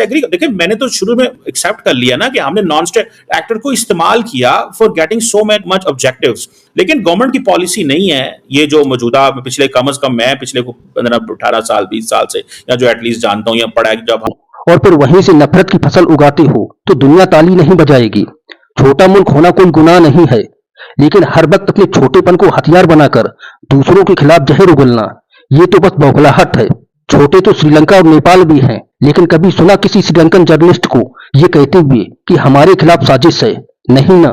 Agree. देखिए मैंने तो शुरू में एक्सेप्ट कर लिया ना कि हमने नॉन स्टेट एक्टर को इस्तेमाल किया for getting so much objectives, लेकिन गवर्नमेंट की पॉलिसी नहीं है ये जो मौजूदा पिछले कम से कम मैं पिछले 15-18 साल 20 साल से या जो एटलीस्ट जानता हूँ या पढ़ा है जब और फिर वहीं से नफरत की फसल उगाते हो तो दुनिया ताली नहीं बजाएगी। छोटा मुल्क होना कोई गुनाह नहीं है, लेकिन हर वक्त अपने छोटेपन को हथियार बनाकर दूसरों के खिलाफ जहर उगलना, ये तो बस बौखलाहट है। छोटे तो श्रीलंका और नेपाल भी हैं, लेकिन कभी सुना किसी श्रीलंकन जर्नलिस्ट को ये कहते हुए कि हमारे खिलाफ साजिश है? नहीं ना,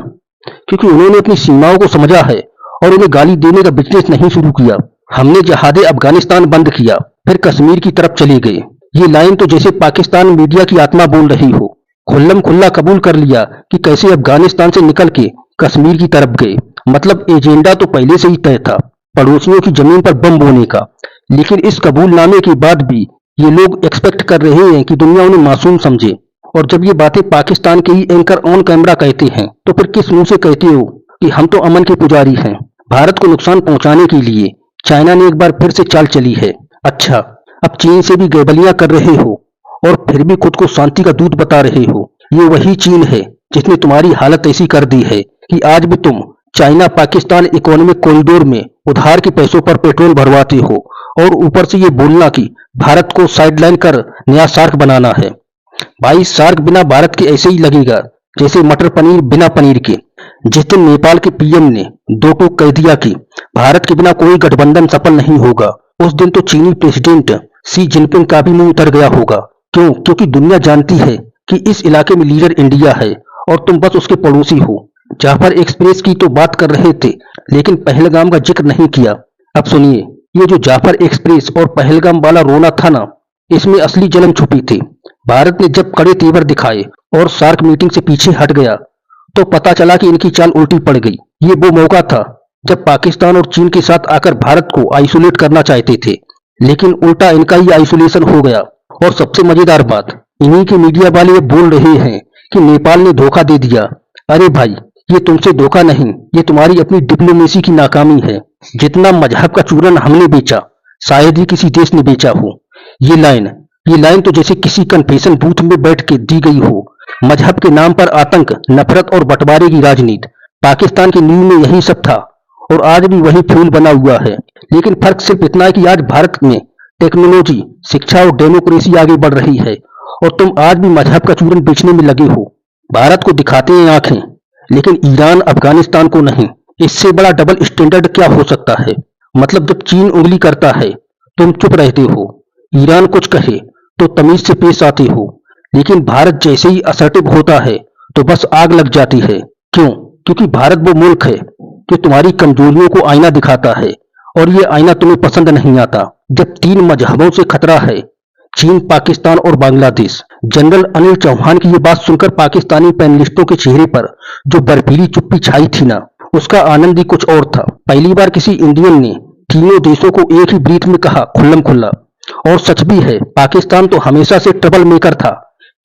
क्योंकि उन्होंने अपनी सीमाओं को समझा है और उन्हें गाली देने का बिजनेस नहीं शुरू किया। हमने जहादे अफगानिस्तान बंद किया, फिर कश्मीर की तरफ चले गए। ये लाइन तो जैसे पाकिस्तान मीडिया की आत्मा बोल रही हो। खुल्लम खुल्ला कबूल कर लिया कि कैसे अफगानिस्तान से निकल के कश्मीर की तरफ गए। मतलब एजेंडा तो पहले से ही तय था, पड़ोसियों की जमीन पर बम बोने का। लेकिन इस कबूलनामे के बाद भी ये लोग एक्सपेक्ट कर रहे हैं कि दुनिया उन्हें मासूम समझे। और जब ये बातें पाकिस्तान के ही एंकर ऑन कैमरा कहते हैं तो फिर किस मुंह से कहते हो कि हम तो अमन के पुजारी हैं? भारत को नुकसान पहुंचाने के लिए चाइना ने एक बार फिर से चाल चली है। अच्छा, अब चीन से भी गैबलियां कर रहे हो और फिर भी खुद को शांति का दूत बता रहे हो। ये वही चीन है जिसने तुम्हारी हालत ऐसी कर दी है कि आज भी तुम चाइना पाकिस्तान इकोनॉमिक कॉरिडोर में उधार के पैसों पर पेट्रोल भरवाते हो और ऊपर से ये बोलना कि भारत को साइडलाइन कर नया सार्क बनाना है। भाई सार्क बिना भारत के ऐसे ही लगेगा जैसे मटर पनीर बिना पनीर के। जिस दिन नेपाल के पीएम ने दो टूक कह दिया कि भारत के बिना कोई गठबंधन सफल नहीं होगा, उस दिन तो चीनी प्रेसिडेंट शी जिनपिंग का भी मुंह उतर गया होगा। क्यों? क्योंकि दुनिया जानती है कि इस इलाके में लीडर इंडिया है और तुम बस उसके पड़ोसी हो। जाफर एक्सप्रेस की तो बात कर रहे थे, लेकिन पहलगाम का जिक्र नहीं किया। अब सुनिए, ये जो जाफर एक्सप्रेस और पहलगाम वाला रोना था ना, इसमें असली जलन छुपी थी। भारत ने जब कड़े तेवर दिखाए और सार्क मीटिंग से पीछे हट गया तो पता चला कि इनकी चाल उल्टी पड़ गई। ये वो मौका था जब पाकिस्तान और चीन के साथ आकर भारत को आइसोलेट करना चाहते थे, लेकिन उल्टा इनका ही आइसोलेशन हो गया। और सबसे मजेदार बात, इन्हीं के मीडिया वाले ये बोल रहे हैं कि नेपाल ने धोखा दे दिया। अरे भाई, ये तुमसे धोखा नहीं, ये तुम्हारी अपनी डिप्लोमेसी की नाकामी है। जितना मजहब का चूरन हमने बेचा, शायद ही किसी देश ने बेचा हो। ये लाइन तो जैसे किसी कन्फेशन बूथ में बैठ के दी गई हो। मजहब के नाम पर आतंक, नफरत और बंटवारे की राजनीति। पाकिस्तान की नींव में यही सब था और आज भी वही फ्यूल बना हुआ है। लेकिन फर्क सिर्फ इतना है कि आज भारत में टेक्नोलॉजी, शिक्षा और डेमोक्रेसी आगे बढ़ रही है और तुम आज भी मजहब का चूरन बेचने में लगे हो। भारत को दिखाते हैं आंखें, लेकिन ईरान अफगानिस्तान को नहीं। इससे बड़ा डबल स्टैंडर्ड क्या हो सकता है? मतलब जब चीन उंगली करता है तुम चुप रहते हो, ईरान कुछ कहे तो तमीज से पेश आते हो, लेकिन भारत जैसे ही असर्टिव होता है तो बस आग लग जाती है। क्यों? क्योंकि भारत वो मुल्क है जो तुम्हारी कमजोरियों को आईना दिखाता है और ये आईना तुम्हें पसंद नहीं आता। जब तीन मजहबों से खतरा है, चीन, पाकिस्तान और बांग्लादेश। जनरल अनिल चौहान की ये बात सुनकर पाकिस्तानी पैनलिस्टों के चेहरे पर जो बर्फीली चुप्पी छाई थी ना, उसका आनंद ही कुछ और था। पहली बार किसी इंडियन ने तीनों देशों को एक ही ब्रीथ में कहा खुल्लम खुल्ला। और सच भी है, पाकिस्तान तो हमेशा से ट्रबल मेकर था,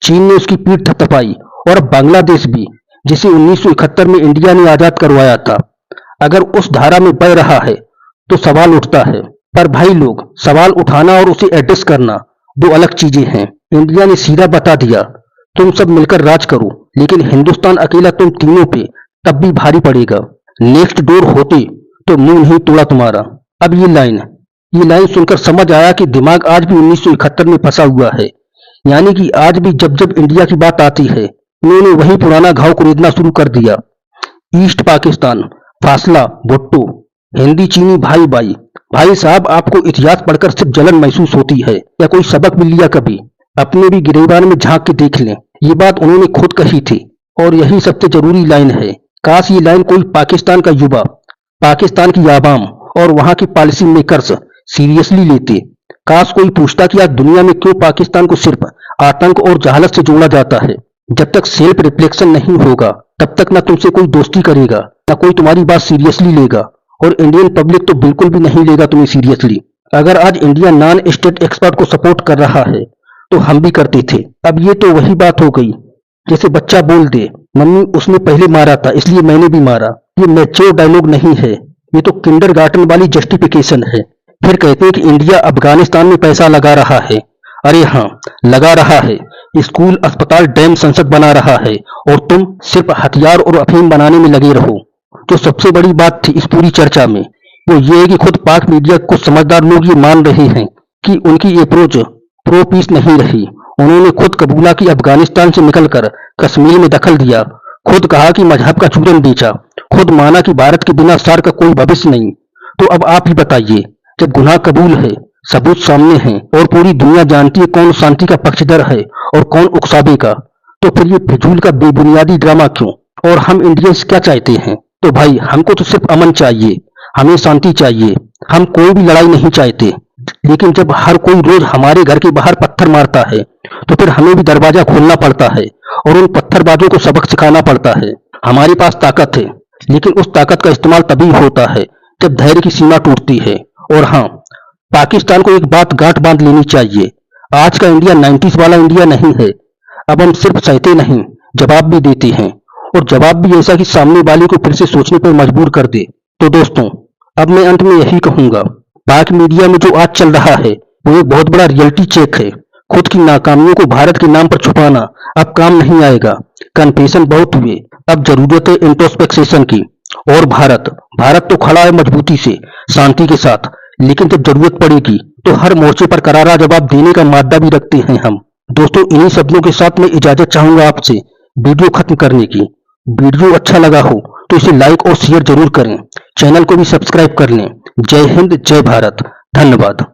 चीन ने उसकी पीठ थपथपाई। और अब बांग्लादेश भी, जिसे 1971 में इंडिया ने आजाद करवाया था, अगर उस धारा में बह रहा है तो सवाल उठता है। पर भाई लोग, सवाल उठाना और उसे एड्रेस करना दो अलग चीजें हैं। इंडिया ने सीधा बता दिया तुम सब मिलकर राज करो, लेकिन हिंदुस्तान अकेला तुम तीनों पे तब भी भारी पड़ेगा। नेक्स्ट डोर होते तो मुंह नहीं तोड़ा तुम्हारा। अब ये लाइन सुनकर समझ आया कि दिमाग आज भी 1971 में फंसा हुआ है। यानी कि आज भी जब जब इंडिया की बात आती है, उन्होंने वही पुराना घाव कुरेदना शुरू कर दिया। ईस्ट पाकिस्तान, फासला, भुट्टो, हिंदी चीनी भाई भाई। भाई साहब, आपको इतिहास पढ़कर सिर्फ जलन महसूस होती है या कोई सबक मिल लिया कभी? अपने भी गिरेबान में झांक के देख लें। ये बात उन्होंने खुद कही थी और यही सबसे जरूरी लाइन है। काश ये लाइन कोई पाकिस्तान का युवा, पाकिस्तान की आवाम और वहां की पॉलिसी मेकर्स सीरियसली लेते। काश कोई पूछता कि आज दुनिया में क्यों पाकिस्तान को सिर्फ आतंक और जहालत से जोड़ा जाता है। जब तक सेल्फ रिफ्लेक्शन नहीं होगा तब तक ना तुमसे कोई दोस्ती करेगा, ना कोई तुम्हारी बात सीरियसली लेगा, और इंडियन पब्लिक तो बिल्कुल भी नहीं लेगा तुम्हें सीरियसली। अगर आज इंडिया नॉन स्टेट एक्सपर्ट को सपोर्ट कर रहा है तो हम भी करते थे। अब ये तो वही बात हो गई जैसे बच्चा बोल दे मम्मी उसने पहले मारा था इसलिए मैंने भी मारा। ये मैच्योर डायलॉग नहीं है, ये तो किंडरगार्टन वाली जस्टिफिकेशन है। फिर कहते हैं कि इंडिया अफगानिस्तान में पैसा लगा रहा है। अरे हाँ, लगा रहा है, स्कूल, अस्पताल, डैम, संसद बना रहा है और तुम सिर्फ हथियार और अफीम बनाने में लगे रहो। जो सबसे बड़ी बात थी इस पूरी चर्चा में वो ये है कि खुद पाक मीडिया कुछ समझदार लोग ये मान रहे हैं कि उनकी अप्रोच प्रो पीस नहीं रही। उन्होंने खुद कबूला कि अफगानिस्तान से निकलकर कश्मीर में दखल दिया, खुद कहा कि मजहब का चूरन बेचा, खुद माना कि भारत के बिना सार का कोई भविष्य नहीं। तो अब आप ही बताइए, जब गुनाह कबूल है, सबूत सामने हैं और पूरी दुनिया जानती है कौन शांति का पक्षधर है और कौन उकसावे का, तो फिर ये फिजूल का बेबुनियादी ड्रामा क्यों? और हम इंडियंस क्या चाहते हैं? तो भाई हमको तो सिर्फ अमन चाहिए, हमें शांति चाहिए, हम कोई भी लड़ाई नहीं चाहते। लेकिन जब हर कोई रोज हमारे घर के बाहर पत्थर मारता है तो फिर हमें भी दरवाजा खोलना पड़ता है और उन पत्थरबाजों को सबक सिखाना पड़ता है। हमारे पास ताकत है, लेकिन उस ताकत का इस्तेमाल तभी होता है जब धैर्य की सीमा टूटती है। और हाँ, पाकिस्तान को एक बात गांठ बांध लेनी चाहिए, आज का इंडिया 90s वाला इंडिया नहीं है। अब हम सिर्फ सहते नहीं, जवाब भी देते हैं, और जवाब भी ऐसा कि सामने वाले को फिर से सोचने पर मजबूर कर दे। तो दोस्तों, अब मैं अंत में यही कहूंगा, पाक मीडिया में जो आज चल रहा है वो एक बहुत बड़ा रियलिटी चेक है। खुद की नाकामियों को भारत के नाम पर छुपाना अब काम नहीं आएगा। कन्फेशन बहुत हुए, अब जरूरत है इंट्रोस्पेक्शन की। और भारत तो खड़ा है मजबूती से, शांति के साथ, लेकिन जब जरूरत पड़ेगी तो हर मोर्चे पर करारा जवाब देने का मादा भी रखते हैं हम। दोस्तों, इन्हीं शब्दों के साथ मैं इजाजत चाहूंगा आपसे वीडियो खत्म करने की। वीडियो अच्छा लगा हो तो इसे लाइक और शेयर जरूर करें, चैनल को भी सब्सक्राइब कर लें। जय हिंद, जय भारत, धन्यवाद।